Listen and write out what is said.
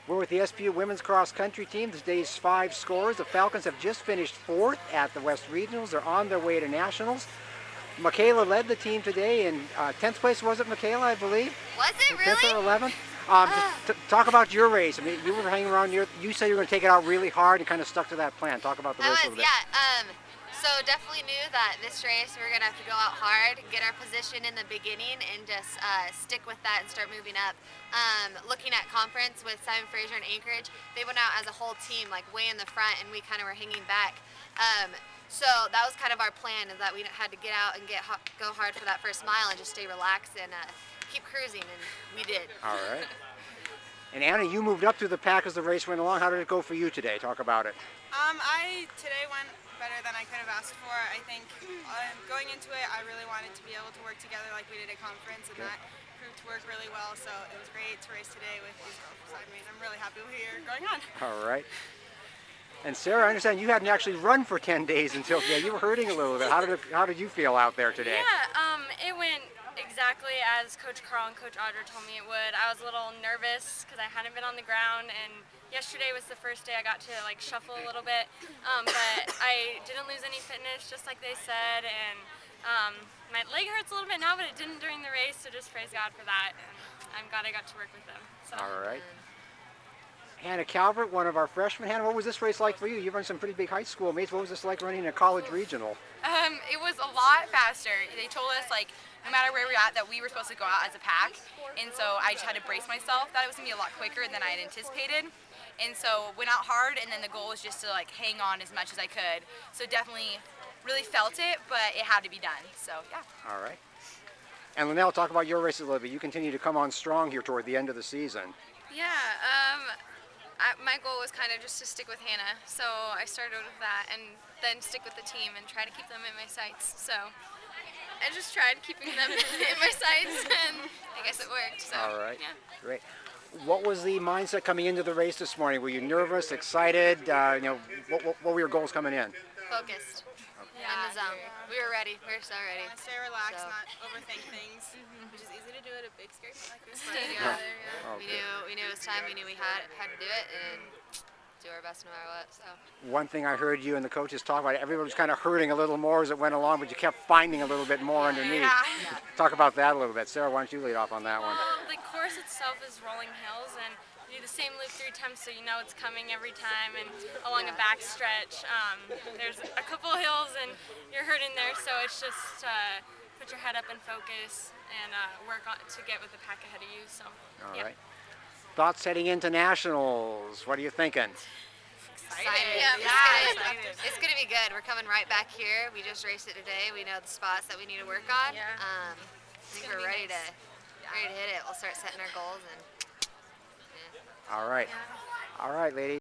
We're with the SPU women's cross country team. Today's 5 scores. The Falcons have just finished 4th at the West Regionals. They're on their way to Nationals. McKayla led the team today in 10th place, was it, McKayla, I believe? Was it really? 10th or 11th? Talk about your race. I mean, you were hanging around. You said you were going to take it out really hard and kind of stuck to that plan. Talk about the race a little bit. Yeah. So definitely knew that this race we were going to have to go out hard, get our position in the beginning, and just stick with that and start moving up. Looking at conference with Simon Fraser and Anchorage, they went out as a whole team, like way in the front, and we kind of were hanging back. So that was kind of our plan, is that we had to get out and go hard for that first mile and just stay relaxed and keep cruising, and we did. All right. And Anna, you moved up through the pack as the race went along. How did it go for you today? Talk about it. Today went better than I could have asked for. I think going into it, I really wanted to be able to work together like we did at conference, and that proved to work really well. So it was great to race today with these girls beside me, and I'm really happy we're going on. All right. And Sarah, I understand you hadn't actually run for 10 days until today. You were hurting a little bit. How did you feel out there today? Yeah, it went exactly as Coach Carl and Coach Audra told me it would. I was a little nervous because I hadn't been on the ground, and yesterday was the first day I got to like shuffle a little bit, but I didn't lose any fitness, just like they said, and my leg hurts a little bit now, but it didn't during the race, so just praise God for that, and I'm glad I got to work with them. So. All right. Hannah Calvert, one of our freshmen. Hannah, what was this race like for you? You've run some pretty big high school mates. What was this like running a college regional? It was a lot faster. They told us, like, no matter where we were at, that we were supposed to go out as a pack. And so I just had to brace myself. That it was going to be a lot quicker than I had anticipated. And so went out hard, and then the goal was just to, like, hang on as much as I could. So definitely really felt it, but it had to be done. So, yeah. All right. And Lynelle, talk about your race a little bit. You continue to come on strong here toward the end of the season. Yeah, my goal was kind of just to stick with Hannah, so I started with that and then stick with the team and try to keep them in my sights. So I just tried keeping them in my sights, and I guess it worked. So, all right, yeah. Great. What was the mindset coming into the race this morning? Were you nervous, excited? What were your goals coming in? Focused. In the zone. We were ready. We were so ready. Stay relaxed, not overthink things, which is easy to do at a big scary event like this. Okay. We knew it was time. We knew we had to do it and do our best no matter what. So. One thing I heard you and the coaches talk about, everybody was kind of hurting a little more as it went along, but you kept finding a little bit more underneath. Yeah. Talk about that a little bit. Sarah, why don't you lead off on that one? Well, the course itself is rolling hills, and you do the same loop 3 times, so you know it's coming every time. And along a back stretch, there's a couple hills, and you're hurting there. So it's just put your head up and focus, and work on to get with the pack ahead of you. So. All right. Thoughts heading into Nationals? What are you thinking? Excited. Yeah. It's going to be good. We're coming right back here. We just raced it today. We know the spots that we need to work on. Yeah. I think we're ready to hit it. We'll start setting our goals and. All right. All right, ladies.